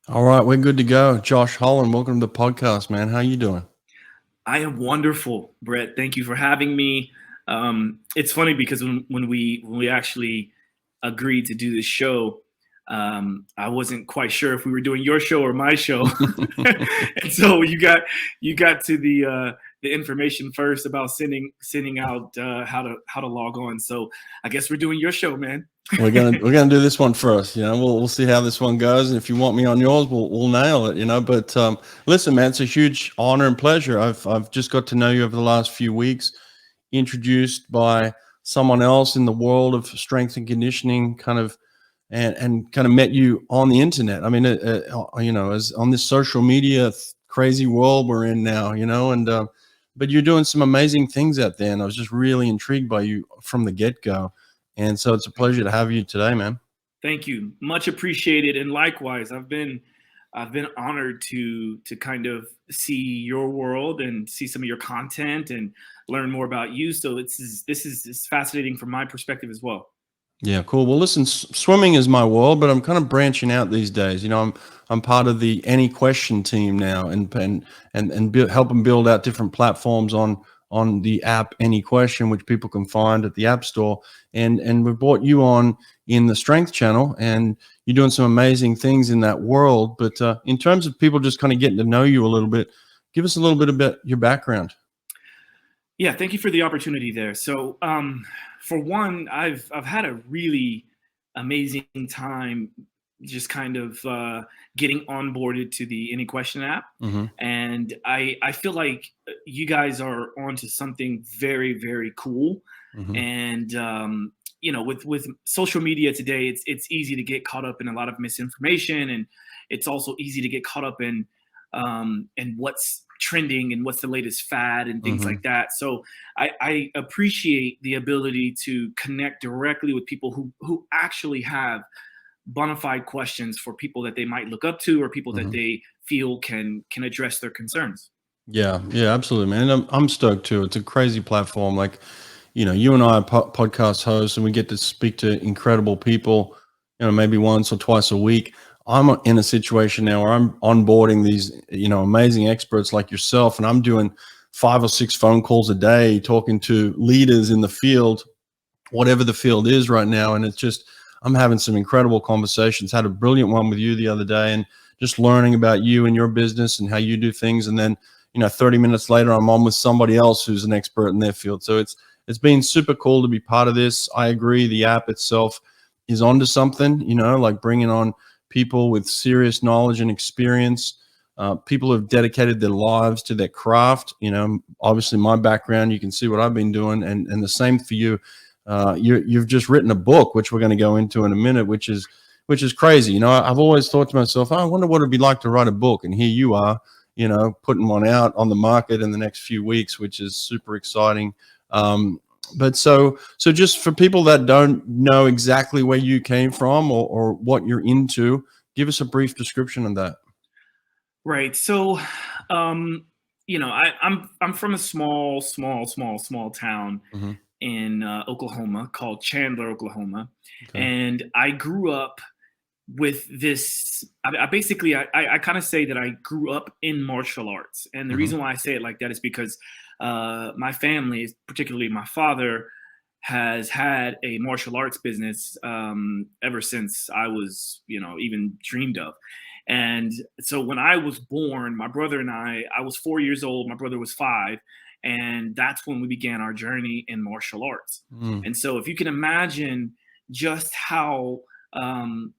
All right, we're good to go. Josh Holland, welcome to the podcast, man. How you doing? I am wonderful, Brett. Thank you for having me. It's funny because when we actually agreed to do this show, I wasn't quite sure if we were doing your show or my show, and so you got to the information first about sending out how to log on. So I guess we're doing your show, man. We're gonna do this one first. We'll see how this one goes, and if you want me on yours, we'll nail it. But listen, man, it's a huge honor and pleasure. I've just got to know you over the last few weeks, introduced by someone else in the world of strength and conditioning, and kind of met you on the internet. I mean, as on this social media crazy world we're in now, and but you're doing some amazing things out there, and I was just really intrigued by you from the get go. And so it's a pleasure to have you today, man. Thank you, much appreciated, and likewise, I've been honored to kind of see your world and see some of your content and learn more about you. So this is fascinating from my perspective as well. Yeah, cool. Well, listen, swimming is my world, but I'm kind of branching out these days. I'm part of the Any Question team now, and helping build out different platforms on the app Any Question, which people can find at the App Store. And we brought you on in the Strength Channel, and you're doing some amazing things in that world. But in terms of people just kind of getting to know you a little bit, give us a little bit about your background. Yeah, thank you for the opportunity there. So, for one, I've had a really amazing time just kind of getting onboarded to the Any Question app, Hmm. and I feel like you guys are onto something very very cool. Hmm. And with social media today, it's easy to get caught up in a lot of misinformation, and it's also easy to get caught up in what's trending and what's the latest fad and things Hmm. like that. So I appreciate the ability to connect directly with people who actually have bona fide questions for people that they might look up to or people that Hmm. they feel can address their concerns. Yeah, yeah, absolutely, man. And I'm stoked too. It's a crazy platform. Like, you and I are podcast hosts, and we get to speak to incredible people. Maybe once or twice a week. I'm in a situation now where I'm onboarding these, amazing experts like yourself, and I'm doing 5 or 6 phone calls a day, talking to leaders in the field, whatever the field is right now. And it's just, I'm having some incredible conversations. Had a brilliant one with you the other day, and just learning about you and your business and how you do things. And then, 30 minutes later, I'm on with somebody else who's an expert in their field. So it's been super cool to be part of this. I agree. The app itself is onto something, like bringing on people with serious knowledge and experience. People who have dedicated their lives to their craft. Obviously my background, you can see what I've been doing, and the same for you. You've just written a book, which we're going to go into in a minute, which is crazy. I've always thought to myself, oh, I wonder what it'd be like to write a book, and here you are, putting one out on the market in the next few weeks, which is super exciting. But so just for people that don't know exactly where you came from, or what you're into, give us a brief description of that. Right. So, um, I'm from a small town Hmm. in Oklahoma called Chandler, Oklahoma, Okay. and I grew up with this. I basically I kind of say that I grew up in martial arts, and the Hmm. reason why I say it like that is because my family, particularly my father, has had a martial arts business ever since I was, even dreamed of. And so when I was born, my brother and I was 4 years old, my brother was five, and that's when we began our journey in martial arts. Mm. And so if you can imagine just um,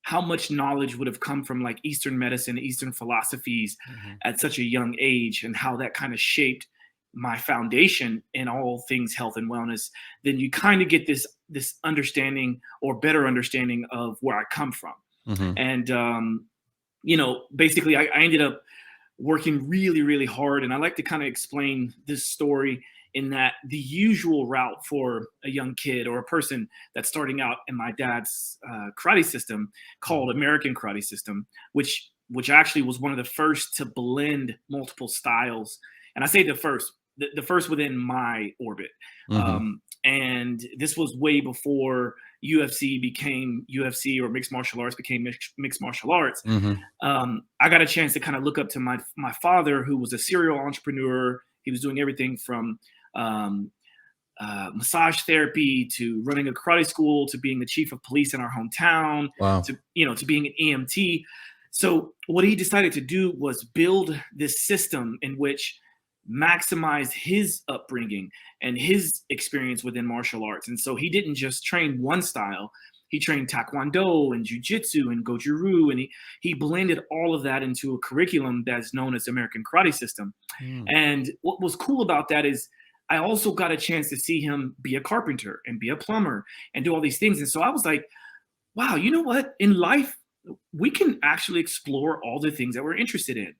how much knowledge would have come from like Eastern medicine, Eastern philosophies Hmm. at such a young age, and how that kind of shaped my foundation in all things health and wellness, then you kind of get this understanding or better understanding of where I come from. Hmm. And basically, I ended up working really, really hard. And I like to kind of explain this story in that the usual route for a young kid or a person that's starting out in my dad's karate system called American Karate System, which actually was one of the first to blend multiple styles. And I say the first within my orbit. Hmm. And this was way before UFC became UFC, or mixed martial arts became mixed martial arts, Hmm. I got a chance to kind of look up to my father, who was a serial entrepreneur. He was doing everything from um, massage therapy to running a karate school to being the chief of police in our hometown Wow. to to being an EMT. So what he decided to do was build this system in which maximized his upbringing and his experience within martial arts. And so he didn't just train one style. He trained Taekwondo and Jiu-Jitsu and Goju-Ryu, and he blended all of that into a curriculum that's known as American Karate System. Mm. And what was cool about that is I also got a chance to see him be a carpenter and be a plumber and do all these things. And so I was like, wow, you know what? In life, we can actually explore all the things that we're interested in.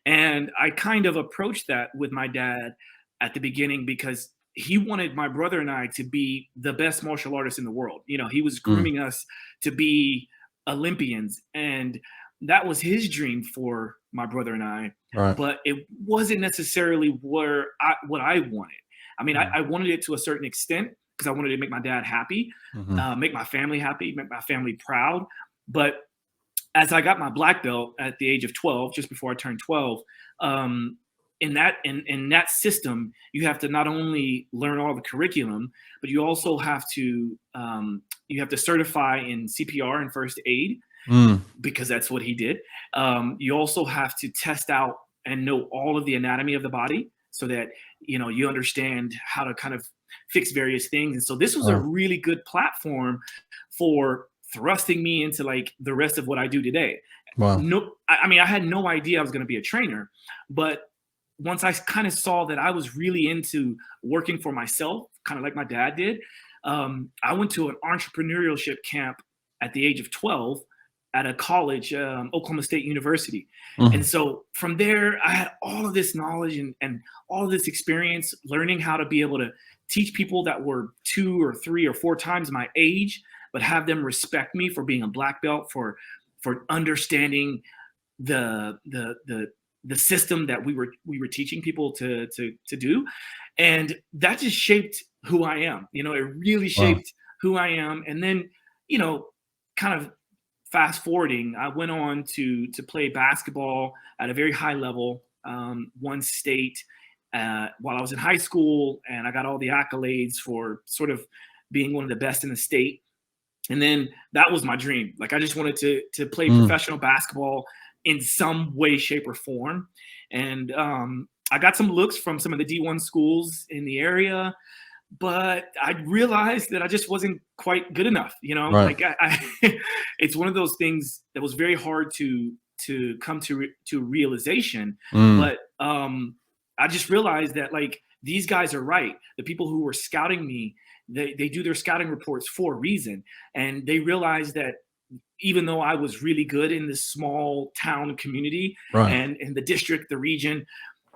And I kind of approached that with my dad at the beginning because he wanted my brother and I to be the best martial artists in the world. He was Mm. grooming us to be Olympians. And that was his dream for my brother and I. Right. But it wasn't necessarily what I wanted. I mean, Mm. I wanted it to a certain extent because I wanted to make my dad happy, Hmm. make my family happy, make my family proud. But as I got my black belt at the age of 12, just before I turned 12, in that system, you have to not only learn all the curriculum, but you also have to certify in CPR and first aid, Mm. because that's what he did. You also have to test out and know all of the anatomy of the body so that you understand how to kind of fix various things. And so this was a Wow. really good platform for thrusting me into like the rest of what I do today. Wow. No, I mean, I had no idea I was going to be a trainer, but once I kind of saw that I was really into working for myself, kind of like my dad did, I went to an entrepreneurship camp at the age of 12 at a college, Oklahoma State University. And Mhm. so from there, I had all of this knowledge and all of this experience learning how to be able to teach people that were 2 or 3 or 4 times my age, but have them respect me for being a black belt, for understanding the system that we were teaching people to do. And that just shaped who I am. It really Wow. shaped who I am. And then, kind of fast forwarding, I went on to play basketball at a very high level, won state while I was in high school, and I got all the accolades for sort of being one of the best in the state. And then that was my dream. Like I just wanted to play Mm. professional basketball in some way, shape, or form. And I got some looks from some of the D1 schools in the area, but I realized that I just wasn't quite good enough. Right. Like it's one of those things that was very hard to come to realization. Mm. But I just realized that like these guys are right. The people who were scouting me, they do their scouting reports for a reason, and they realized that even though I was really good in this small town community Right. and in the district, the region,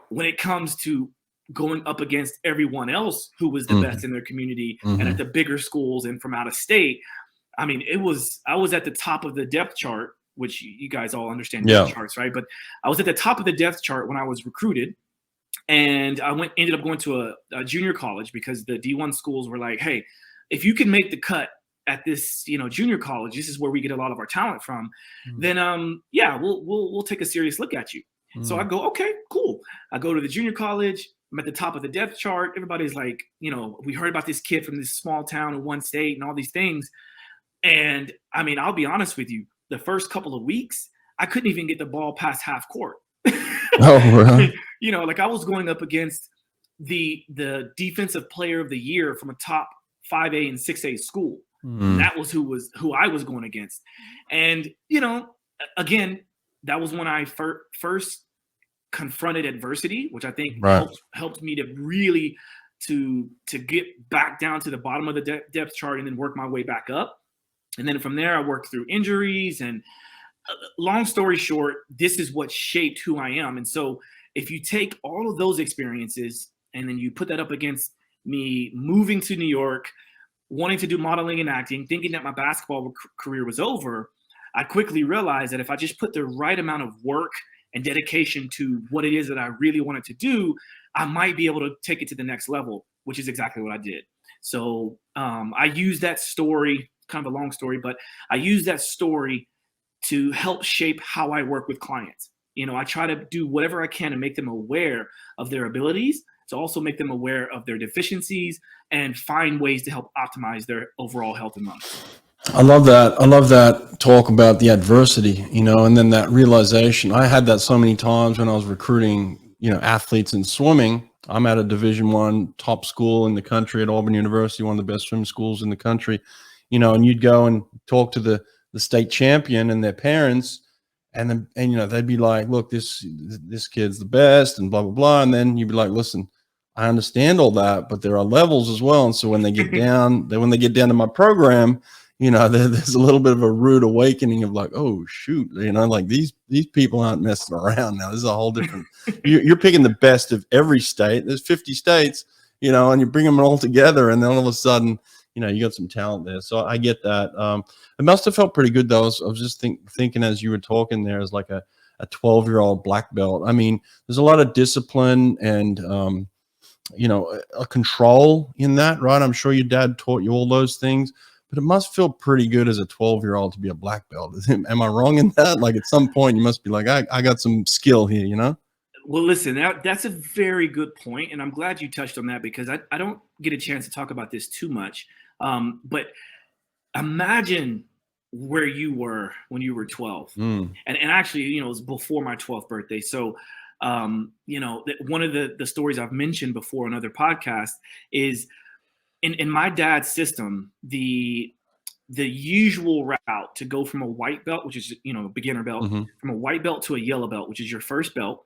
when it comes to going up against everyone else who was the best Mhm. in their community and at Mhm. the bigger schools and from out of state, I mean, I was at the top of the depth chart, which you guys all understand depth Yeah. charts, right? But I was at the top of the depth chart when I was recruited. And I ended up going to a junior college because the D1 schools were like, hey, if you can make the cut at this, junior college, this is where we get a lot of our talent from, Mm. then yeah, we'll take a serious look at you. So I Mm. go, okay, cool. I go to the junior college. I'm at the top of the depth chart. Everybody's like, we heard about this kid from this small town in one state and all these things. And I mean, I'll be honest with you, the first couple of weeks, I couldn't even get the ball past half court. Oh, really? Like I was going up against the defensive player of the year from a top 5A and 6A school. And Mm. that was who I was going against. And, again, that was when I first confronted adversity, which I think Right. helped me to really to get back down to the bottom of the depth chart and then work my way back up. And then from there, I worked through injuries. And long story short, this is what shaped who I am. And so if you take all of those experiences and then you put that up against me moving to New York, wanting to do modeling and acting, thinking that my basketball career was over, I quickly realized that if I just put the right amount of work and dedication to what it is that I really wanted to do, I might be able to take it to the next level, which is exactly what I did. So I use that story kind of a long story, but I use that story to help shape how I work with clients. I try to do whatever I can to make them aware of their abilities, to also make them aware of their deficiencies, and find ways to help optimize their overall health and wellness. I love that. I love that talk about the adversity, and then that realization. I had that so many times when I was recruiting, athletes in swimming. I'm at a Division I top school in the country at Auburn University, one of the best swim schools in the country, and you'd go and talk to the state champion and their parents, and they'd be like, look, this kid's the best and blah, blah, blah. And then you'd be like, listen, I understand all that, but there are levels as well. And so when they get down, to my program, there's a little bit of a rude awakening of like, oh shoot, like these people aren't messing around now. This is a whole different, you're picking the best of every state. There's 50 states, and you bring them all together, and then all of a sudden, you got some talent there. So I get that. It must have felt pretty good though. I was just thinking as you were talking there, as like a 12-year-old black belt. I mean, there's a lot of discipline and, a control in that, right? I'm sure your dad taught you all those things, but it must feel pretty good as a 12-year-old to be a black belt. Am I wrong in that? Like at some point you must be like, I got some skill here, Well, listen, that's a very good point, and I'm glad you touched on that, because I don't get a chance to talk about this too much. But imagine where you were when you were 12. And actually, it was before my 12th birthday. So, one of the stories I've mentioned before on other podcasts is in my dad's system, the usual route to go from a white belt, which is, a beginner belt, from a white belt to a yellow belt, which is your first belt.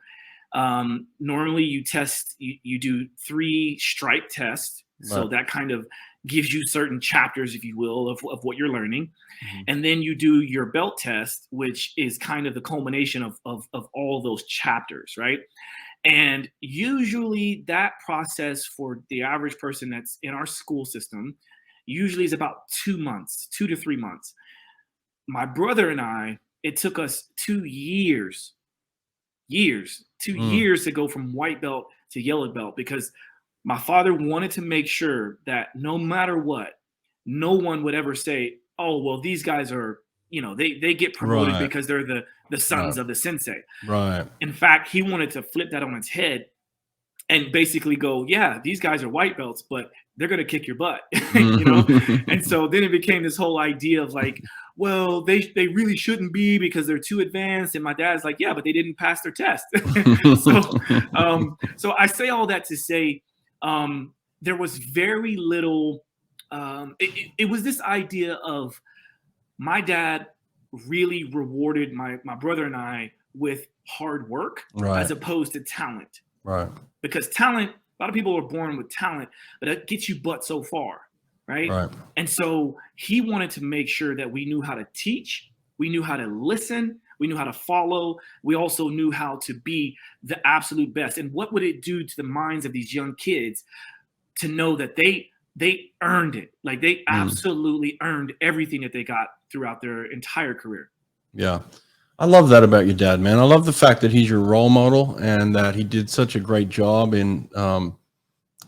Normally you do 3 stripe tests. Right. So that kind of gives you certain chapters, if you will, of what you're learning. And then you do your belt test, which is kind of the culmination of all those chapters, right? And usually that process for the average person that's in our school system usually is about 2 months, 2 to 3 months. My brother and I, it took us 2 years to go from white belt to yellow belt, because my father wanted to make sure that no matter what, no one would ever say, oh, well, these guys are, they get promoted Right. because they're the sons of the sensei. Right. In fact, he wanted to flip that on its head and basically go, yeah, these guys are white belts, but they're going to kick your butt, And so then it became this whole idea of like, well, they really shouldn't be because they're too advanced. And my dad's like, yeah, but they didn't pass their test. So I say all that to say, there was very little, it was this idea of my dad really rewarded my brother and I with hard work, right, as opposed to talent. Right. Because talent, a lot of people are born with talent, but that gets you but so far, right? Right. And so he wanted to make sure that we knew how to teach, we knew how to listen, we knew how to follow. We also knew how to be the absolute best. And what would it do to the minds of these young kids to know that they earned it? Like they absolutely earned everything that they got throughout their entire career. Yeah. I love that about your dad, man. I love the fact that he's your role model and that he did such a great job in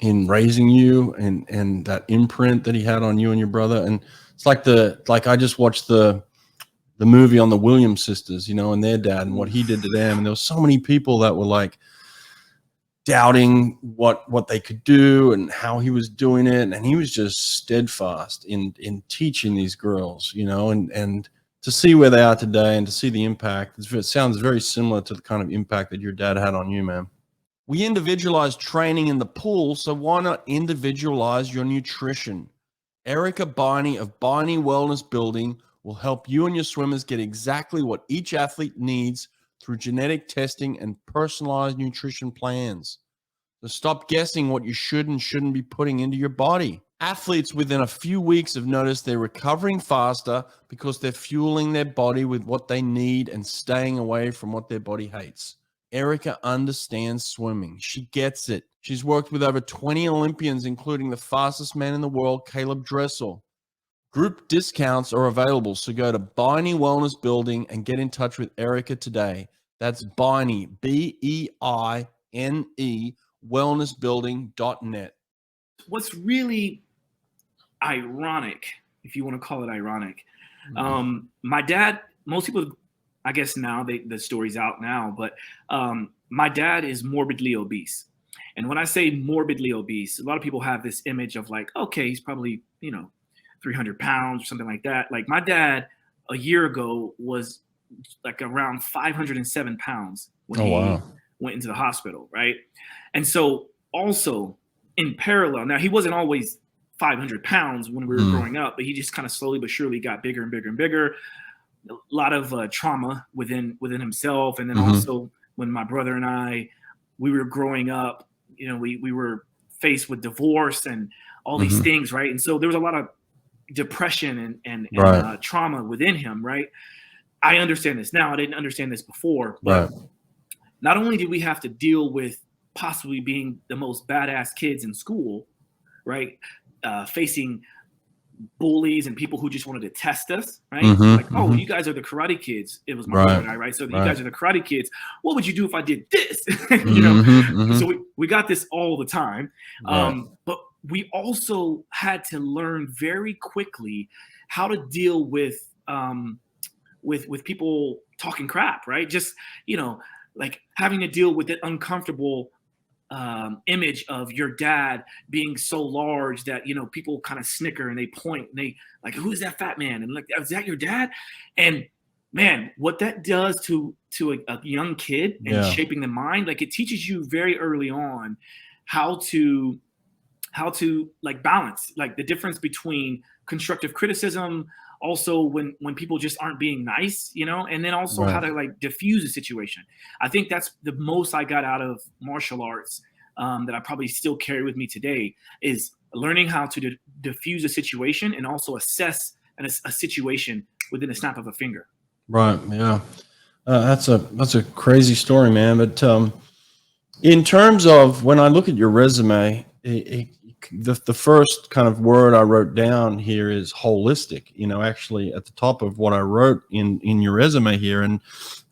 raising you and that imprint that he had on you and your brother. And it's like I just watched the movie on the Williams sisters, and their dad and what he did to them. And there was so many people that were like doubting what they could do and how he was doing it. And he was just steadfast in teaching these girls, and to see where they are today and to see the impact, it sounds very similar to the kind of impact that your dad had on you, man. We individualize training in the pool, so why not individualize your nutrition? Erica Beine of Beine Wellness Building will help you and your swimmers get exactly what each athlete needs through genetic testing and personalized nutrition plans. So stop guessing what you should and shouldn't be putting into your body. Athletes within a few weeks have noticed they're recovering faster because they're fueling their body with what they need and staying away from what their body hates. Erica understands swimming. She gets it. She's worked with over 20 Olympians, including the fastest man in the world, Caleb Dressel. Group discounts are available, so go to Beine Wellness Building and get in touch with Erica today. That's Beine, BEINE, wellnessbuilding.net. What's really ironic if you want to call it ironic. Mhm. My dad, most people, I guess now the story's out now, but my dad is morbidly obese. And when I say morbidly obese, a lot of people have this image of like, okay, he's probably, 300 pounds or something like that. Like my dad a year ago was like around 507 pounds when Oh, he wow. went into the hospital, right? And so also in parallel, now he wasn't always 500 pounds when we were Mm. growing up, but he just kind of slowly but surely got bigger and bigger and bigger. A lot of trauma within himself, and then Mhm. also when my brother and I we were growing up, we were faced with divorce and all these Mhm. things, right? And so there was a lot of depression and Right. trauma within him, right? I understand this now. I didn't understand this before, Right. but not only did we have to deal with possibly being the most badass kids in school, right? Facing bullies and people who just wanted to test us, right? Mhm. Like, oh, Mhm. you guys are the karate kids. It was my brother Right. and I, right? So you Right. guys are the karate kids. What would you do if I did this? Mhm. So Mhm. we got this all the time. Right. But we also had to learn very quickly how to deal with people talking crap, right? Just like having to deal with that uncomfortable image of your dad being so large that people kind of snicker and they point and they like, who is that fat man? And like, is that your dad? And man, what that does to a young kid and Yeah. shaping the mind, like it teaches you very early on how to like balance like the difference between constructive criticism, also when people just aren't being nice, and then also how Right. to like diffuse a situation. I think that's the most I got out of martial arts, that I probably still carry with me today, is learning how to diffuse a situation and also assess a situation within a snap of a finger. Right. Yeah. That's a crazy story, man. But in terms of when I look at your resume, the first kind of word I wrote down here is holistic. Actually, at the top of what I wrote in your resume here, and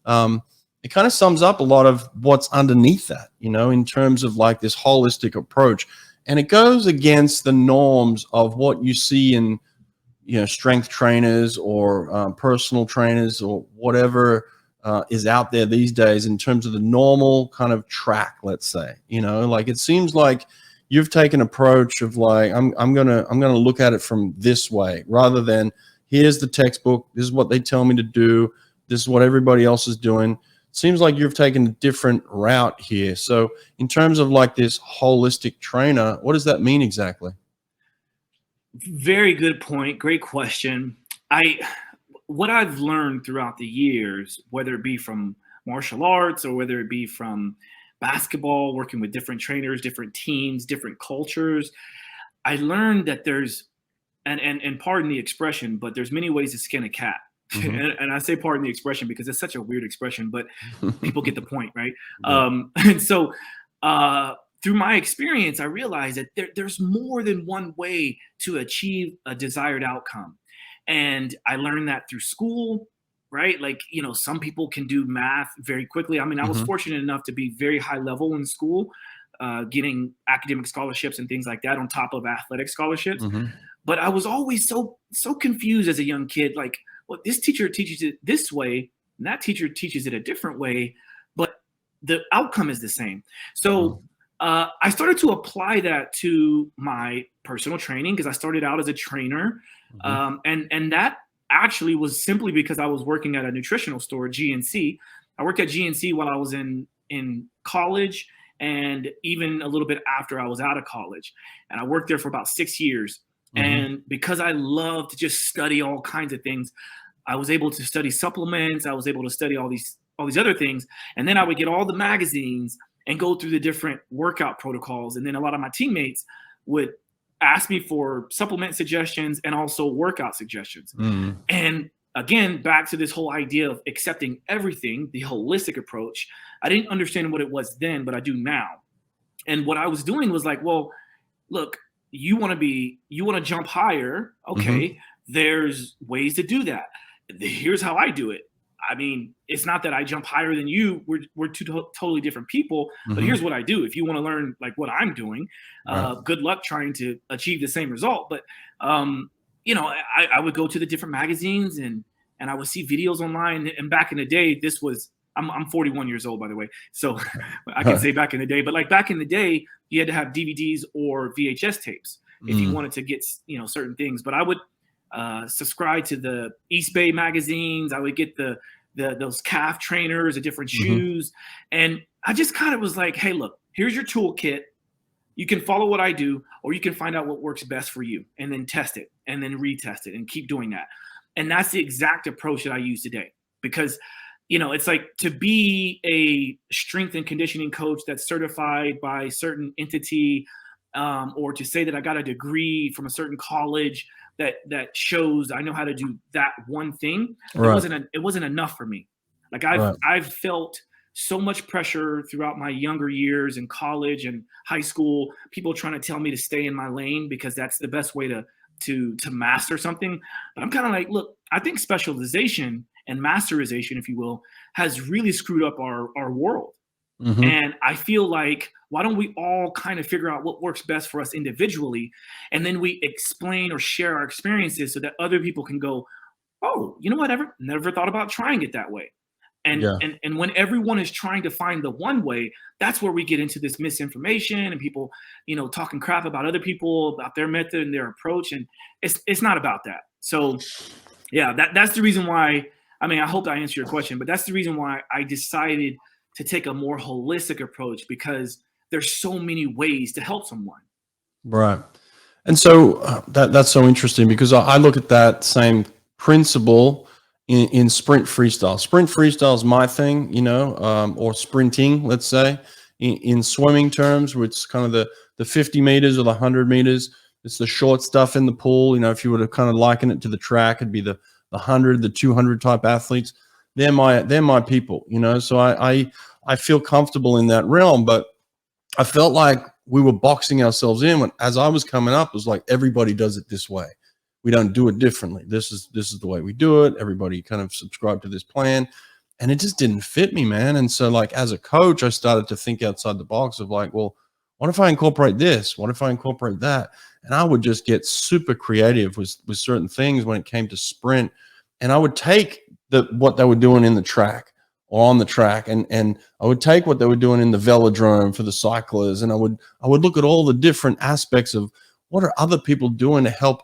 um, it kind of sums up a lot of what's underneath that. In terms of like this holistic approach, and it goes against the norms of what you see in strength trainers or personal trainers or whatever is out there these days in terms of the normal kind of track, let's say. Like it seems like you've taken approach of like I'm gonna look at it from this way rather than here's the textbook, this is what they tell me to do, this is what everybody else is doing. Seems like you've taken a different route here. So in terms of like this holistic trainer, what does that mean exactly? Very good point. Great question. I What I've learned throughout the years, whether it be from martial arts or whether it be from basketball, working with different trainers, different teams, different cultures, I learned that there's and pardon the expression, but there's many ways to skin a cat. Hmm. And I say pardon the expression because it's such a weird expression, but people get the point, right? Yeah. And so uh, through my experience, I realized that there's more than one way to achieve a desired outcome. And I learned that through school, right? Like, some people can do math very quickly. I mean, I was Hmm. fortunate enough to be very high level in school, getting academic scholarships and things like that on top of athletic scholarships. Hmm. But I was always so confused as a young kid, like, well, this teacher teaches it this way, and that teacher teaches it a different way, but the outcome is the same. So I started to apply that to my personal training because I started out as a trainer, Hmm. and that actually was simply because I was working at a nutritional store, GNC. I worked at GNC while I was in college and even a little bit after I was out of college, and I worked there for about 6 years. Hmm. And because I love to just study all kinds of things, I was able to study supplements. I was able to study all these other things, and then I would get all the magazines and go through the different workout protocols. And then a lot of my teammates would ask me for supplement suggestions and also workout suggestions. Hmm. And again, back to this whole idea of accepting everything, the holistic approach. I didn't understand what it was then, but I do now. And what I was doing was like, well, look, you want to jump higher. Hmm. Okay, there's ways to do that. Here's how I do it. I mean, it's not that I jump higher than you. We're two totally different people. But Hmm. here's what I do. If you want to learn like what I'm doing, Right. good luck trying to achieve the same result. But um, I would go to the different magazines and I would see videos online. And back in the day, I'm 41 years old, by the way. So I can say back in the day, but like back in the day, you had to have DVDs or VHS tapes if you wanted to get, certain things. But I would subscribe to the East Bay magazines. I would get those calf trainers, the different shoes. And I just kind of was like, hey, look, here's your toolkit. You can follow what I do, or you can find out what works best for you and then test it and then retest it and keep doing that. And that's the exact approach that I use today, because, it's like to be a strength and conditioning coach that's certified by a certain entity, or to say that I got a degree from a certain college that shows I know how to do that one thing. Right. It wasn't enough for me. Like I've felt so much pressure throughout my younger years in college and high school, people trying to tell me to stay in my lane because that's the best way to master something. But I'm kind of like, look, I think specialization and masterization, if you will, has really screwed up our world. And I feel like, why don't we all kind of figure out what works best for us individually, and then we explain or share our experiences so that other people can go, oh, you know what, never thought about trying it that way. And when everyone is trying to find the one way, that's where we get into this misinformation and people, talking crap about other people, about their method and their approach. And it's not about that. So yeah, that's the reason why, I hope I answered your question, but that's the reason why I decided to take a more holistic approach, because there's so many ways to help someone. Right. And so that's so interesting, because I look at that same principle in sprint freestyle. Sprint freestyle is my thing, or sprinting, let's say, in swimming terms, where it's kind of the 50 meters or the 100 meters. It's the short stuff in the pool. If you were to kind of liken it to the track, it'd be the 100, the 200 type athletes. They're my people, So I feel comfortable in that realm, but I felt like we were boxing ourselves in when, as I was coming up, it was like everybody does it this way. We don't do it differently. This is the way we do it. Everybody kind of subscribed to this plan, and it just didn't fit me, man. And so, like, as a coach, I started to think outside the box of like, well, what if I incorporate this? What if I incorporate that? And I would just get super creative with certain things when it came to sprint. And I would take what they were doing in the track or on the track, and I would take what they were doing in the velodrome for the cyclists, and I would look at all the different aspects of what are other people doing to help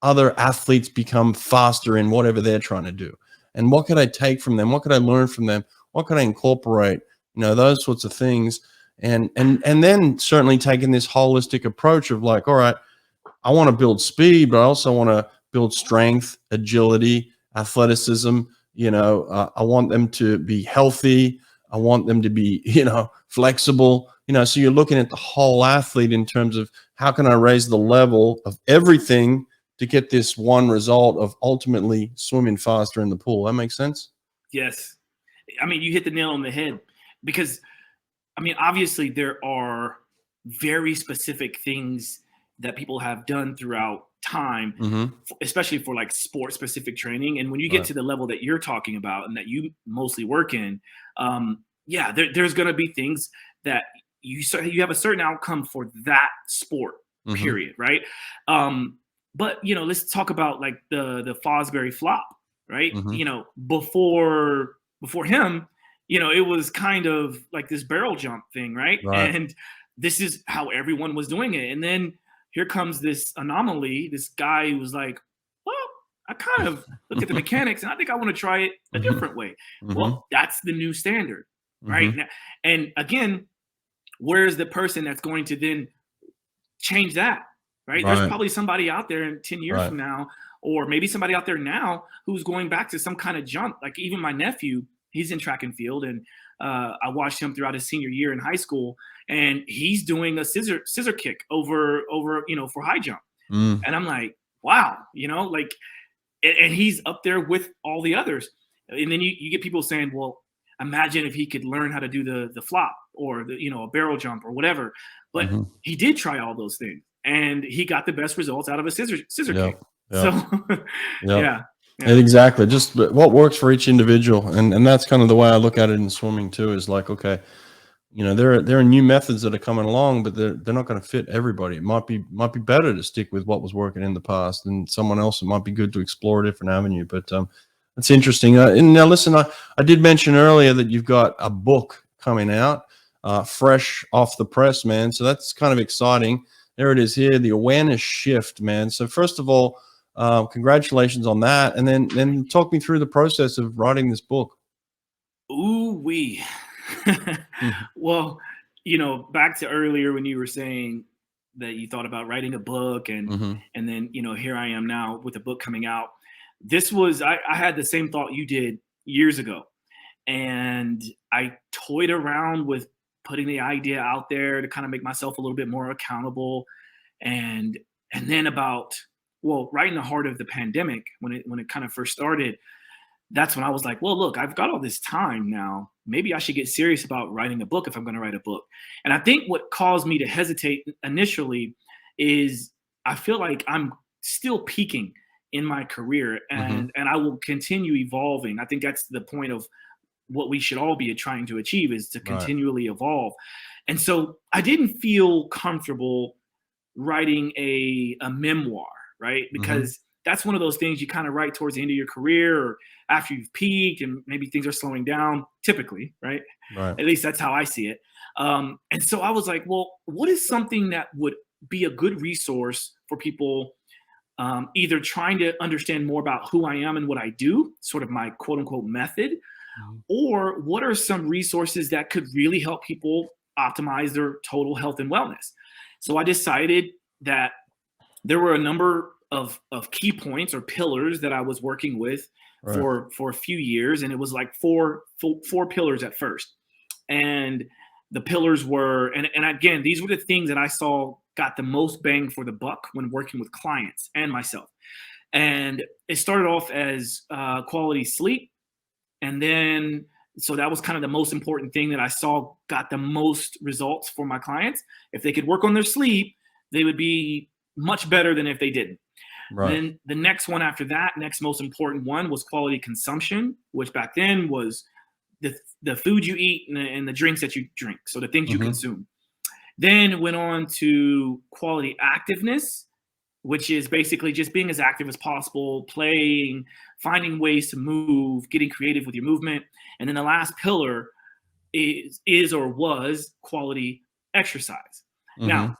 other athletes become faster in whatever they're trying to do, and what could I take from them? What could I learn from them? What could I incorporate? Those sorts of things, and then certainly taking this holistic approach of like, all right, I want to build speed, but I also want to build strength, agility, athleticism. I want them to be healthy. I want them to be, flexible, so you're looking at the whole athlete in terms of how can I raise the level of everything to get this one result of ultimately swimming faster in the pool. That makes sense? Yes. You hit the nail on the head, because, obviously there are very specific things that people have done throughout time, especially for like sport specific training. And when you get to the level that you're talking about and that you mostly work in, there's going to be things that you have a certain outcome for that sport, period. Right. But let's talk about like the Fosbury flop, right? Before him, it was kind of like this barrel jump thing, right? And this is how everyone was doing it. And then here comes this anomaly, this guy who was like, well, I kind of look at the mechanics and I think I want to try it a different way. Well, that's the new standard, right? And again, where's the person that's going to then change that, right? There's probably somebody out there in 10 years from now, or maybe somebody out there now who's going back to some kind of jump. Like even my nephew, he's in track and field, and I watched him throughout his senior year in high school, and he's doing a scissor kick over for high jump. And I'm like, wow, and he's up there with all the others. And then you get people saying, well, imagine if he could learn how to do the flop or a barrel jump or whatever. But he did try all those things, and he got the best results out of a scissor kick. So yeah. Exactly. Just what works for each individual. And that's kind of the way I look at it in swimming too, is like, okay, there are new methods that are coming along, but they're not going to fit everybody. It might be better to stick with what was working in the past, and someone else, it might be good to explore a different avenue. But it's interesting. And now listen, I did mention earlier that you've got a book coming out, fresh off the press, man. So that's kind of exciting. There it is here, the awareness shift, man. So first of all, congratulations on that, and then talk me through the process of writing this book. Ooh wee. Mhm. Well, back to earlier when you were saying that you thought about writing a book, and Mhm. then here I am now with a book coming out. This was I had the same thought you did years ago, and I toyed around with putting the idea out there to kind of make myself a little bit more accountable. And then about, well, right in the heart of the pandemic, when it kind of first started, that's when I was like, well, look, I've got all this time now. Maybe I should get serious about writing a book if I'm going to write a book. And I think what caused me to hesitate initially is I feel like I'm still peaking in my career, Mhm. and I will continue evolving. I think that's the point of what we should all be trying to achieve, is to Right. continually evolve. And so I didn't feel comfortable writing a memoir, right? Mhm. Because that's one of those things you kind of write towards the end of your career, or after you've peaked and maybe things are slowing down, typically, right? Right. At least that's how I see it. And so I was like, well, what is something that would be a good resource for people, either trying to understand more about who I am and what I do, sort of my quote unquote method, Mhm. or what are some resources that could really help people optimize their total health and wellness? So I decided that there were a number of key points or pillars that I was working with Right. for a few years, and it was like four pillars at first. And the pillars were, and again, these were the things that I saw got the most bang for the buck when working with clients and myself. And it started off as quality sleep, and then, so that was kind of the most important thing that I saw got the most results for my clients. If they could work on their sleep, they would be much better than if they didn't. Right. Then the next one after that, next most important one, was quality consumption, which back then was the food you eat and the drinks that you drink. So the things you Mhm. consume. Then went on to quality activeness, which is basically just being as active as possible, playing, finding ways to move, getting creative with your movement. And then the last pillar is or was quality exercise. Now, Mhm.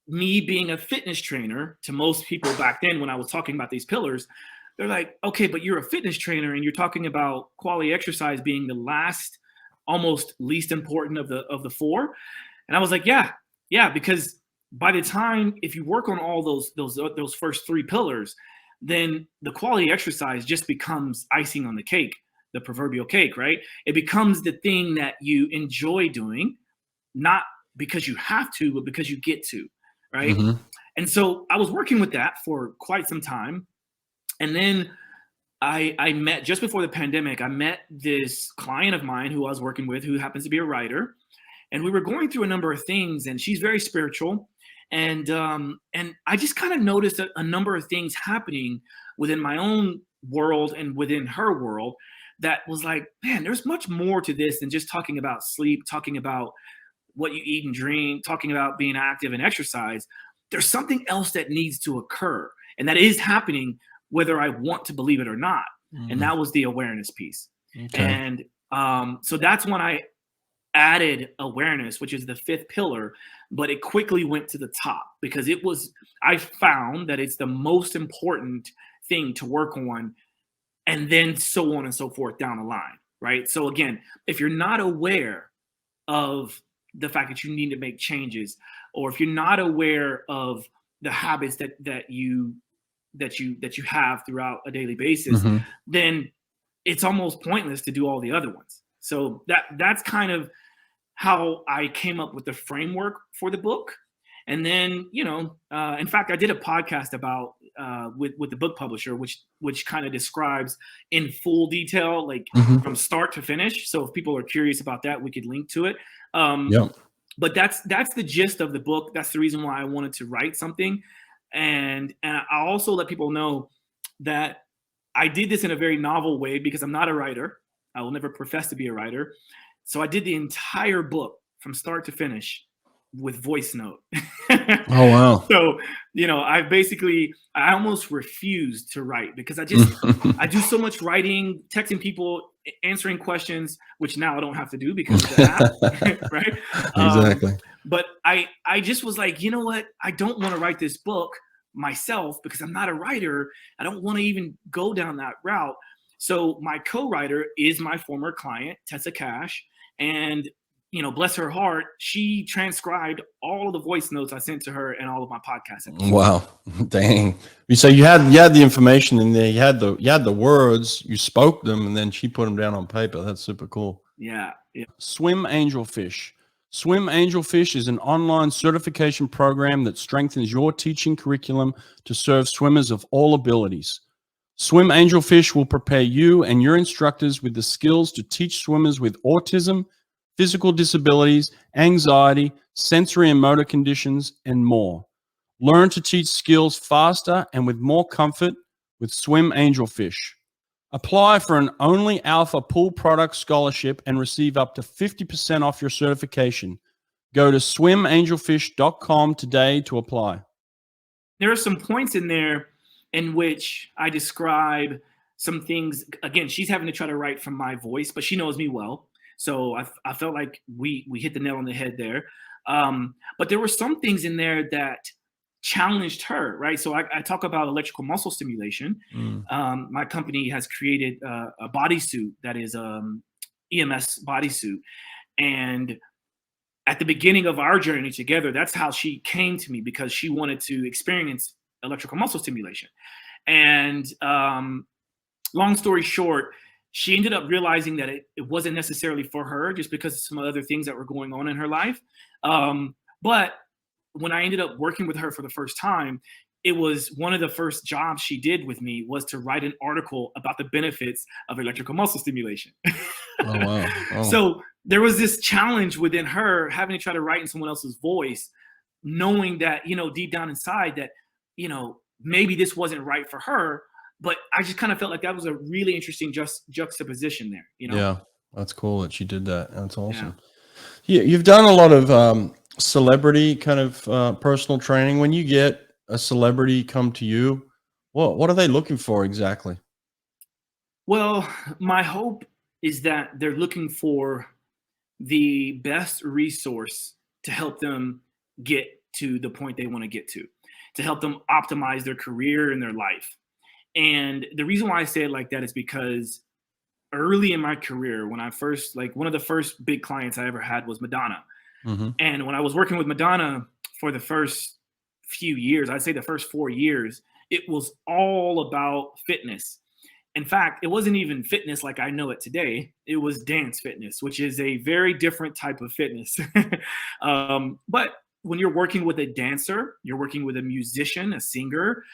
me being a fitness trainer, to most people back then when I was talking about these pillars, they're like, okay, but you're a fitness trainer and you're talking about quality exercise being the last, almost least important of the four. And I was like, yeah, because by the time, if you work on all those first three pillars, then the quality exercise just becomes icing on the cake, the proverbial cake, right? It becomes the thing that you enjoy doing, not because you have to, but because you get to, right? Mhm. And so I was working with that for quite some time. And then I met, just before the pandemic, I met this client of mine who I was working with, who happens to be a writer, and we were going through a number of things, and she's very spiritual. And I just kind of noticed a number of things happening within my own world and within her world, that was like, man, there's much more to this than just talking about sleep, talking about what you eat and drink, talking about being active and exercise. There's something else that needs to occur, and that is happening whether I want to believe it or not. And Mm. that was the awareness piece. Okay. And so that's when I added awareness, which is the fifth pillar, but it quickly went to the top because I found that it's the most important thing to work on, and then so on and so forth down the line, right? So again, if you're not aware of the fact that you need to make changes, or if you're not aware of the habits that you have throughout a daily basis, Mhm. then it's almost pointless to do all the other ones. So that's kind of how I came up with the framework for the book. And then, in fact, I did a podcast about with the book publisher, which kind of describes in full detail, like Mhm. from start to finish. So if people are curious about that, we could link to it. Um, Yep. but that's the gist of the book. That's the reason why I wanted to write something. And I also let people know that I did this in a very novel way, because I'm not a writer. I will never profess to be a writer. So I did the entire book from start to finish with voice note. Oh, wow. So, I almost refused to write because I do so much writing, texting people, answering questions, which now I don't have to do because of the app, right? Exactly. But I just was like, you know what? I don't want to write this book myself because I'm not a writer. I don't want to even go down that route. So my co-writer is my former client, Tessa Cash, and bless her heart, she transcribed all of the voice notes I sent to her and all of my podcast episodes. Wow, dang! So you had the information in there. You had the words. You spoke them, and then she put them down on paper. That's super cool. Yeah. Swim Angelfish. Swim Angelfish is an online certification program that strengthens your teaching curriculum to serve swimmers of all abilities. Swim Angelfish will prepare you and your instructors with the skills to teach swimmers with autism, physical disabilities, anxiety, sensory and motor conditions, and more. Learn to teach skills faster and with more comfort with Swim Angelfish. Apply for an Only Alpha Pool Product Scholarship and receive up to 50% off your certification. Go to swimangelfish.com today to apply. There are some points in there in which I describe some things. Again, she's having to try to write from my voice, but she knows me well. So I felt like we hit the nail on the head there. But there were some things in there that challenged her, right? So I talk about electrical muscle stimulation. My company has created a bodysuit that is EMS bodysuit. And at the beginning of our journey together, that's how she came to me, because she wanted to experience electrical muscle stimulation. And long story short, she ended up realizing that it wasn't necessarily for her, just because of some other things that were going on in her life. But when I ended up working with her for the first time, it was one of the first jobs she did with me was to write an article about the benefits of electrical muscle stimulation. Oh, wow. Oh. So there was this challenge within her having to try to write in someone else's voice, knowing that, deep down inside that, maybe this wasn't right for her. But I just kind of felt like that was a really interesting juxtaposition there, Yeah, that's cool that she did that. That's awesome. Yeah, you've done a lot of celebrity kind of personal training. When you get a celebrity come to you, what are they looking for exactly? Well, my hope is that they're looking for the best resource to help them get to the point they want to get to help them optimize their career and their life. And the reason why I say it like that is because early in my career, when I first, one of the first big clients I ever had was Madonna. Mm-hmm. And when I was working with Madonna for the first few years, I'd say the first 4 years, it was all about fitness. In fact, it wasn't even fitness like I know it today. It was dance fitness, which is a very different type of fitness. But when you're working with a dancer, you're working with a musician, a singer,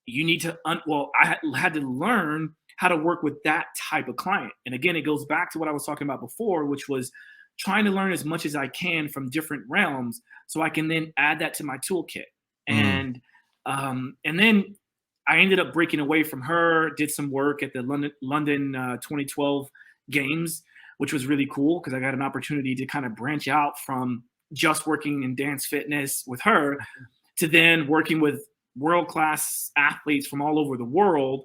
you need to, I had to learn how to work with that type of client. And again, it goes back to what I was talking about before, which was trying to learn as much as I can from different realms so I can then add that to my toolkit. And then I ended up breaking away from her, did some work at the London 2012 games, which was really cool because I got an opportunity to kind of branch out from just working in dance fitness with her to then working with world-class athletes from all over the world,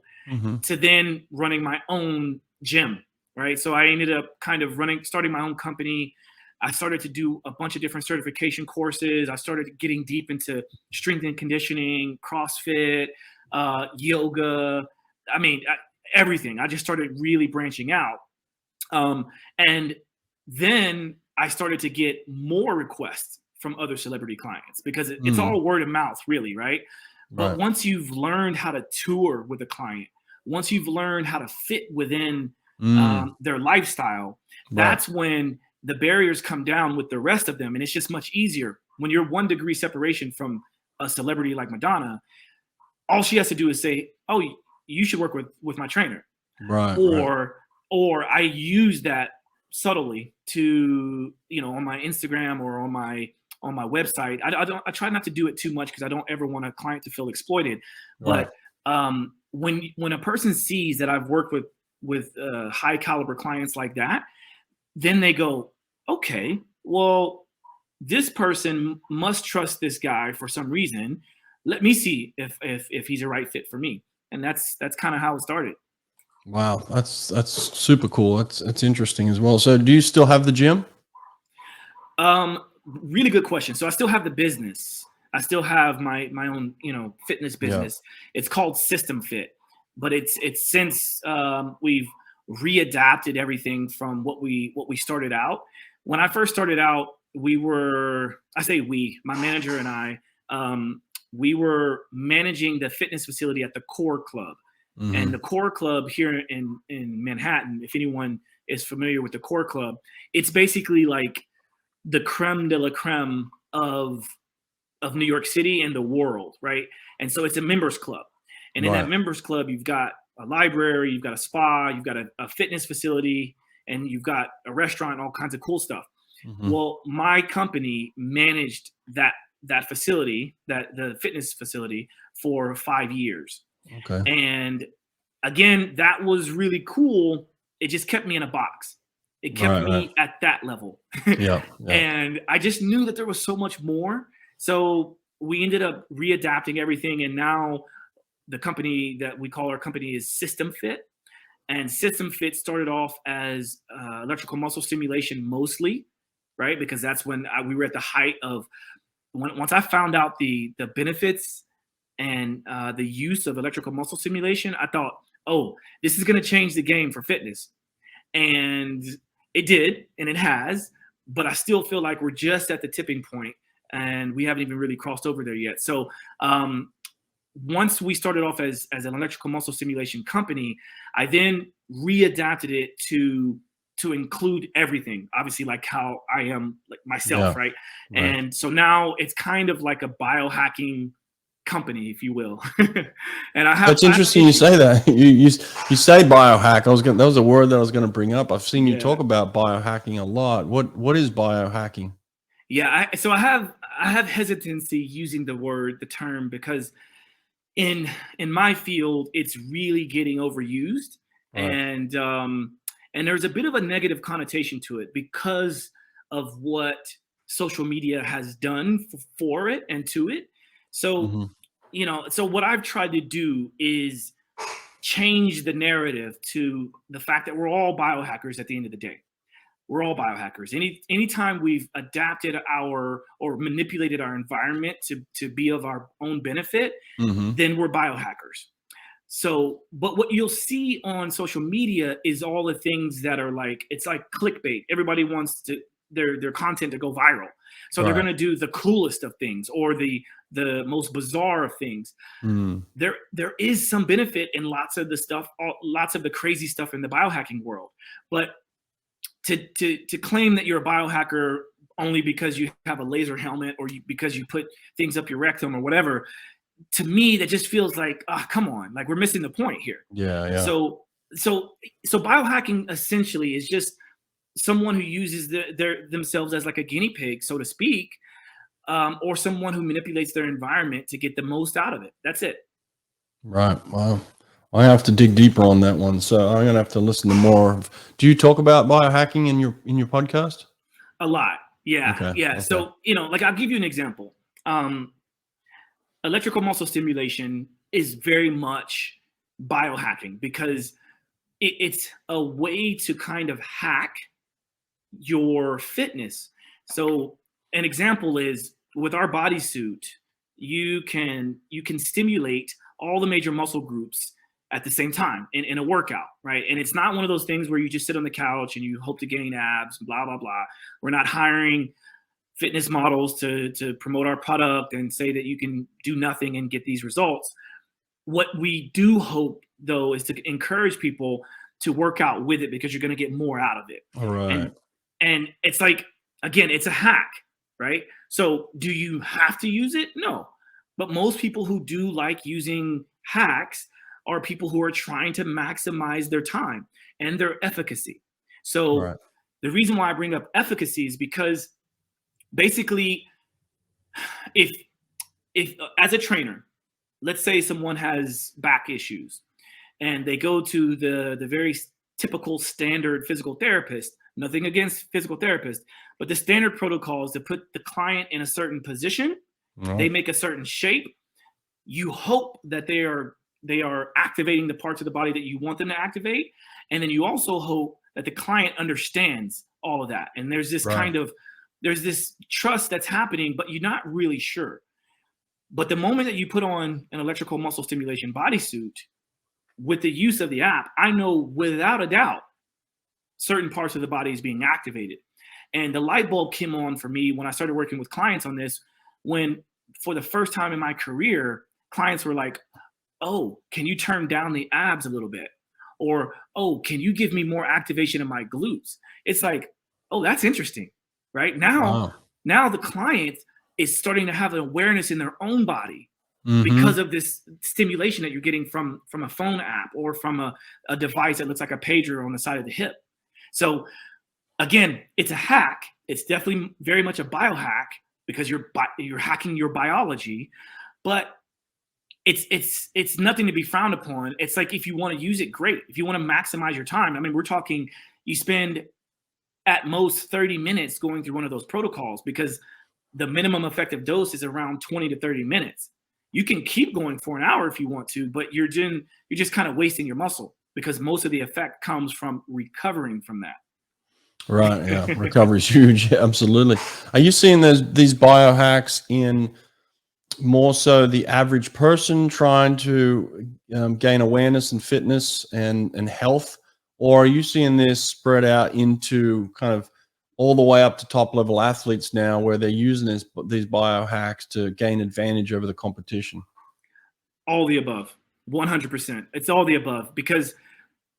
to then running my own gym, right? So I ended up kind of starting my own company. I started to do a bunch of different certification courses. I started getting deep into strength and conditioning, CrossFit, yoga. I mean, everything. I just started really branching out. And then I started to get more requests from other celebrity clients because it's all word of mouth, really, right? But once you've learned how to tour with a client, once you've learned how to fit within their lifestyle, that's when the barriers come down with the rest of them. And it's just much easier. When you're 1 degree separation from a celebrity like Madonna, all she has to do is say, oh, you should work with my trainer. Or I use that subtly to, on my Instagram or on my website. I try not to do it too much because I don't ever want a client to feel exploited. But when a person sees that I've worked with high caliber clients like that, then they go, okay, well, this person must trust this guy for some reason. Let me see if he's a right fit for me. And that's kind of how it started. Wow, that's super cool. That's interesting as well. So, do you still have the gym? Really good question. So I still have the business. I still have my own, fitness Yeah. business. It's called System Fit, but it's since we've readapted everything from what we started out. When I first started out, my manager and I, we were managing the fitness facility at the Core Club. And the Hmm. Core Club here in Manhattan, if anyone is familiar with the Core Club, it's basically like the creme de la creme of New York City and the world, right? And so it's a members club. And in that Right. members club, you've got a library, you've got a spa, you've got a fitness facility, and you've got a restaurant, all kinds of cool stuff. Hmm. Well, my company managed that facility, that the fitness facility, for 5 years. Okay. And again, that was really cool. It just kept me in a box. It kept Right. Right. me at that level. Yeah. Yeah. And I just knew that there was so much more. So we ended up readapting everything. And now the company that we call our company is System Fit. And System Fit started off as electrical muscle stimulation mostly, right? Because that's when we were at the height of once I found out the benefits and the use of electrical muscle stimulation, I thought, oh, this is going to change the game for fitness. And it did, and it has, but I still feel like we're just at the tipping point and we haven't even really crossed over there yet. So once we started off as an electrical muscle stimulation company, I then readapted it to include everything, obviously, like how I am, like myself, Yeah. right? Right. And so now it's kind of like a biohacking company, if you will. And That's I have interesting you issues. say that. You say biohack. That was a word that I was going to bring up. I've seen you Yeah. talk about biohacking a lot. What is biohacking? Yeah, so I have hesitancy using the term, because in my field it's really getting overused, Right. and there's a bit of a negative connotation to it because of what social media has done for it and to it. So, Hmm. so what I've tried to do is change the narrative to the fact that we're all biohackers at the end of the day. We're all biohackers. Anytime we've adapted our or manipulated our environment to be of our own benefit, Hmm. then we're biohackers. So, but what you'll see on social media is all the things that are like, it's like clickbait. Everybody wants their content to go viral. So they're Right. going to do the coolest of things or the most bizarre of things. Mm. There is some benefit in lots of the stuff, lots of the crazy stuff in the biohacking world. But to claim that you're a biohacker only because you have a laser helmet or because you put things up your rectum or whatever, to me that just feels like, come on, like we're missing the point here. Yeah. Yeah. So so so biohacking essentially is just someone who uses themselves as like a guinea pig, so to speak, or someone who manipulates their environment to get the most out of it. That's it. Right. Wow. I have to dig deeper on that one. So I'm gonna have to listen to more. Do you talk about biohacking in your podcast? A lot. Yeah, Okay. yeah. Okay. So, like I'll give you an example. Um, Electrical muscle stimulation is very much biohacking because it's a way to kind of hack your fitness. So an example is with our bodysuit, you can stimulate all the major muscle groups at the same time in a workout, right? And it's not one of those things where you just sit on the couch and you hope to gain abs, blah blah blah. We're not hiring fitness models to promote our product and say that you can do nothing and get these results. What we do hope though is to encourage people to work out with it because you're going to get more out of it. All right. And it's like, again, it's a hack, right? So do you have to use it? No. But most people who do like using hacks are people who are trying to maximize their time and their efficacy. So Right. the reason why I bring up efficacy is because basically, if as a trainer, let's say someone has back issues and they go to the very typical standard physical therapist, nothing against physical therapists, but the standard protocol is to put the client in a certain position. They make a certain shape. You hope that they are activating the parts of the body that you want them to activate. And then you also hope that the client understands all of that. And there's this there's this trust that's happening, but you're not really sure. But the moment that you put on an electrical muscle stimulation bodysuit with the use of the app, I know without a doubt certain parts of the body is being activated. And the light bulb came on for me when I started working with clients on this, when for the first time in my career, clients were like, oh, can you turn down the abs a little bit? Or, oh, can you give me more activation in my glutes? It's like, oh, that's interesting, right? Now the client is starting to have an awareness in their own body because of this stimulation that you're getting from a phone app or from a device that looks like a pager on the side of the hip. So again, it's a hack. It's definitely very much a biohack because you're hacking your biology, but it's nothing to be frowned upon. It's like, if you want to use it, great. If you want to maximize your time, I mean, we're talking, you spend at most 30 minutes going through one of those protocols because the minimum effective dose is around 20 to 30 minutes. You can keep going for an hour if you want to, but you're just kind of wasting your muscle because most of the effect comes from recovering from that. Right. Yeah. Recovery is huge. Absolutely. Are you seeing these biohacks in more so the average person trying to gain awareness and fitness and health, or are you seeing this spread out into kind of all the way up to top level athletes now, where they're using these biohacks to gain advantage over the competition? All the above, 100%. It's all the above, because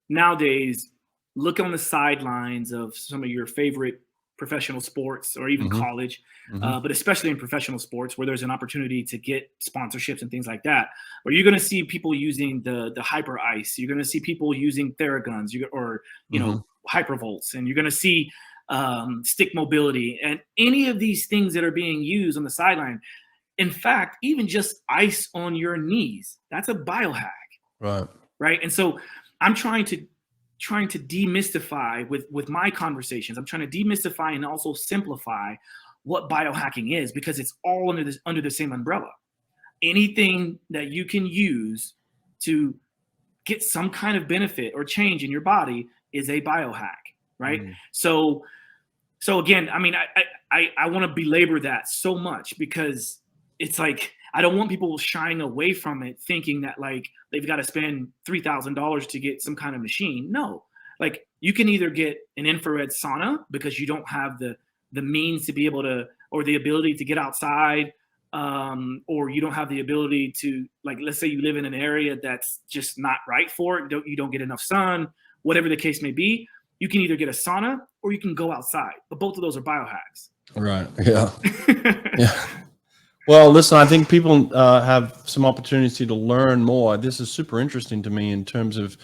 nowadays, look on the sidelines of some of your favorite professional sports or even college, but especially in professional sports where there's an opportunity to get sponsorships and things like that, where you're going to see people using the hyper ice, you're going to see people using theraguns, or hypervolts, and you're going to see stick mobility and any of these things that are being used on the sideline. In fact, even just ice on your knees, that's a biohack. Right. And so I'm trying to demystify with my conversations. I'm trying to demystify and also simplify what biohacking is, because it's all under the same umbrella. Anything that you can use to get some kind of benefit or change in your body is a biohack, right? So again, I mean, I want to belabor that so much, because it's like, I don't want people shying away from it thinking that like they've got to spend $3,000 to get some kind of machine. No, like you can either get an infrared sauna because you don't have the means to be able to, or the ability to get outside, or you don't have the ability to, like, let's say you live in an area that's just not right for it. You don't get enough sun, whatever the case may be. You can either get a sauna or you can go outside, but both of those are biohacks. Right. Yeah. Yeah. Well, listen, I think people have some opportunity to learn more. This is super interesting to me in terms of,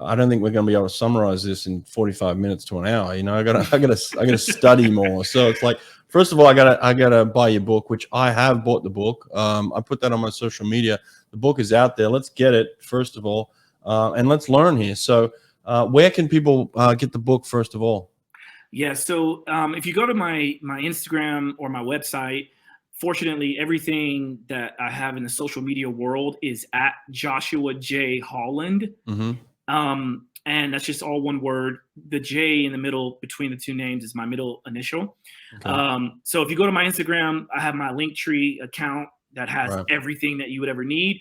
I don't think we're going to be able to summarize this in 45 minutes to an hour. You know, I gotta study more. So it's like, first of all, I gotta buy your book, which I have bought the book. I put that on my social media. The book is out there. Let's get it first of all, and let's learn here. So, where can people get the book first of all? Yeah. So if you go to my Instagram or my website, fortunately, everything that I have in the social media world is at Joshua J. Holland. And that's just all one word. The J in the middle between the two names is my middle initial. Okay. So if you go to my Instagram, I have my Linktree account that has everything that you would ever need.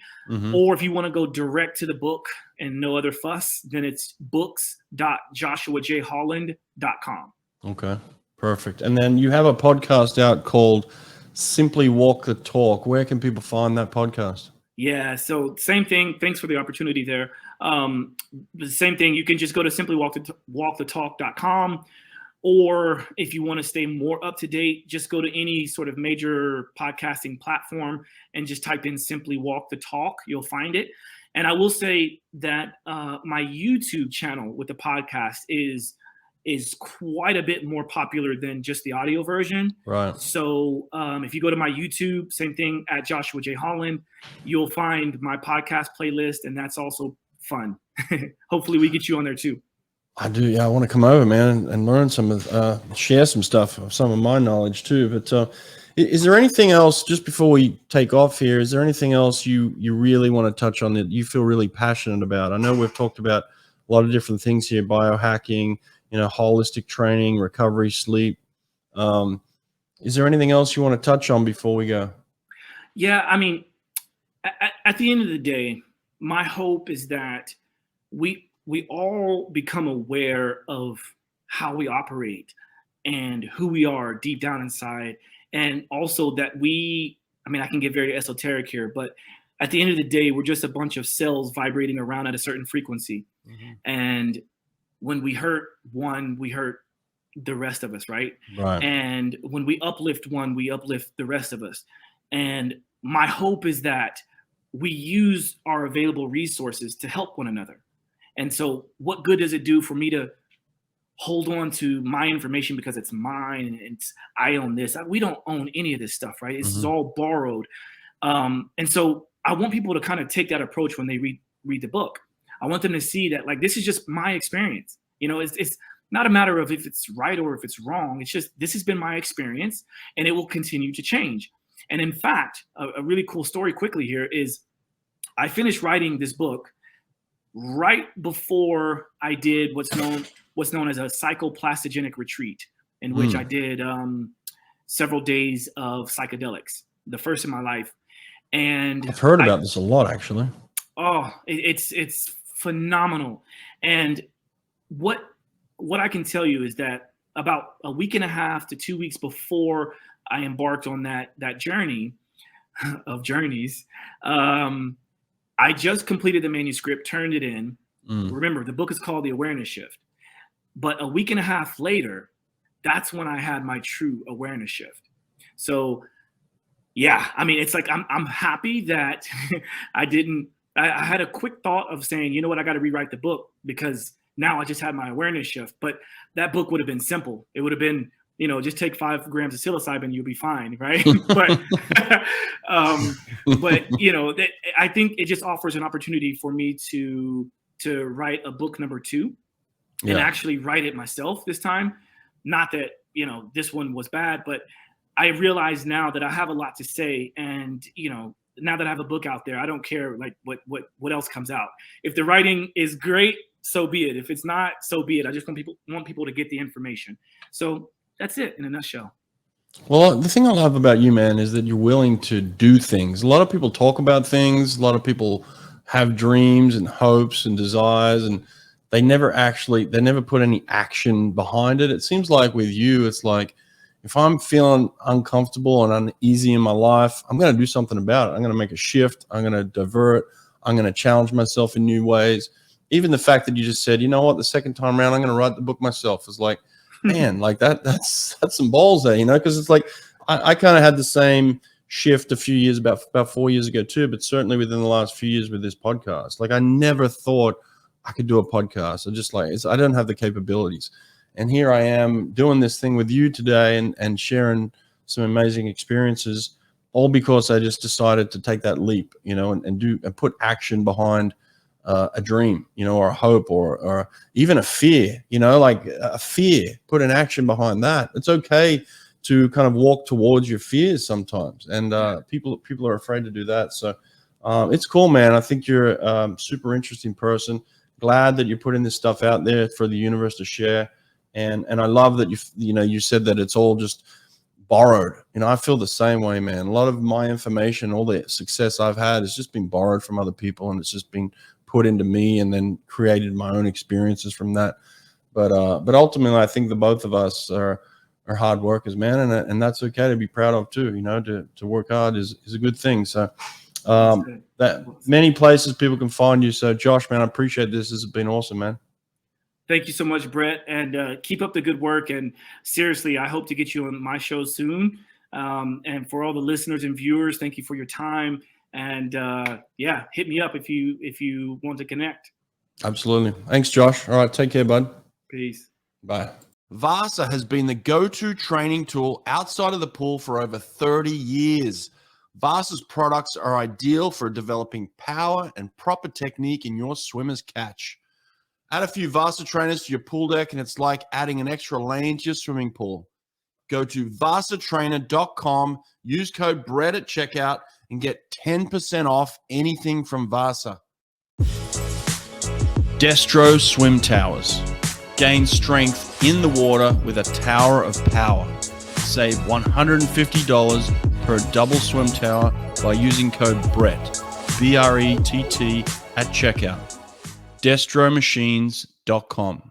Or if you want to go direct to the book and no other fuss, then it's books.joshuajholland.com. Okay, perfect. And then you have a podcast out called Simply Walk the Talk. Where can people find that podcast? Yeah, so same thing. Thanks for the opportunity there. The same thing. You can just go to simplywalkthetalk.com, or if you want to stay more up to date, just go to any sort of major podcasting platform and just type in Simply Walk the Talk. You'll find it. And I will say that my YouTube channel with the podcast is quite a bit more popular than just the audio version. Right. So if you go to my YouTube, same thing, at Joshua J. Holland, you'll find my podcast playlist, and that's also fun. Hopefully we get you on there too. I do. Yeah, I want to come over, man, and learn some of, share some stuff, some of my knowledge too. But is there anything else, just before we take off here? Is there anything else you really want to touch on that you feel really passionate about? I know we've talked about a lot of different things here: biohacking, holistic training, recovery, sleep. Um, is there anything else you want to touch on before we go? Yeah, I mean, at the end of the day, my hope is that we all become aware of how we operate and who we are deep down inside, and also that I mean, I can get very esoteric here, but at the end of the day, we're just a bunch of cells vibrating around at a certain frequency. Mm-hmm. And when we hurt one, we hurt the rest of us, right? Right. And when we uplift one, we uplift the rest of us. And my hope is that we use our available resources to help one another. And so, what good does it do for me to hold on to my information because it's mine and I own this? We don't own any of this stuff, right? This is all borrowed. And so, I want people to kind of take that approach when they read the book. I want them to see that, like, this is just my experience. It's not a matter of if it's right or if it's wrong. It's just, this has been my experience, and it will continue to change. And in fact, a really cool story quickly here is I finished writing this book right before I did what's known as a psychoplastogenic retreat, in which I did several days of psychedelics, the first in my life. And I've heard about this a lot, actually. Oh, it's phenomenal. And what I can tell you is that about a week and a half to 2 weeks before I embarked on that journey of journeys, I just completed the manuscript, turned it in. Remember, the book is called The Awareness Shift. But a week and a half later, that's when I had my true awareness shift. So, yeah, I mean, it's like I'm happy that I had a quick thought of saying, you know what, I got to rewrite the book because now I just had my awareness shift. But that book would have been simple. It would have been, just take 5 grams of psilocybin, you'll be fine, right? but I think it just offers an opportunity for me to write a book number 2 and actually write it myself this time. Not that, this one was bad, but I realize now that I have a lot to say, and, now that I have a book out there, I don't care like what else comes out. If the writing is great, so be it. If it's not, so be it. I just want people to get the information. So that's it in a nutshell. Well, the thing I love about you, man, is that you're willing to do things. A lot of people talk about things. A lot of people have dreams and hopes and desires, and they never put any action behind it. It seems like with you, it's like, if I'm feeling uncomfortable and uneasy in my life, I'm going to do something about it. I'm going to make a shift. I'm going to divert. I'm going to challenge myself in new ways. Even the fact that you just said, you know what, the second time around, I'm going to write the book myself is like, man, like that's some balls there, because it's like, I kind of had the same shift a few years, about 4 years ago too, but certainly within the last few years with this podcast. Like, I never thought I could do a podcast. I don't have the capabilities. And here I am doing this thing with you today and sharing some amazing experiences, all because I just decided to take that leap, and put action behind a dream, or a hope, or even a fear, like a fear, put an action behind that. It's okay to kind of walk towards your fears sometimes. And people are afraid to do that. So it's cool, man. I think you're a super interesting person. Glad that you're putting this stuff out there for the universe to share. And I love that you said that it's all just borrowed. I feel the same way, man. A lot of my information, all the success I've had has just been borrowed from other people, and it's just been put into me and then created my own experiences from that. But ultimately, I think the both of us are hard workers, man, and that's okay to be proud of too. To work hard is a good thing. So that many places people can find you. So Josh, man, I appreciate this. This has been awesome, man. Thank you so much, Brett, and keep up the good work. And seriously, I hope to get you on my show soon. And for all the listeners and viewers, thank you for your time. And hit me up if you want to connect. Absolutely. Thanks, Josh. All right, take care, bud. Peace. Bye. Vasa has been the go-to training tool outside of the pool for over 30 years. Vasa's products are ideal for developing power and proper technique in your swimmer's catch. Add a few Vasa trainers to your pool deck, and it's like adding an extra lane to your swimming pool. Go to vasatrainer.com, use code BRETT at checkout, and get 10% off anything from Vasa. Destro Swim Towers. Gain strength in the water with a tower of power. Save $150 per a double swim tower by using code BRETT, B-R-E-T-T, at checkout. DestroMachines.com.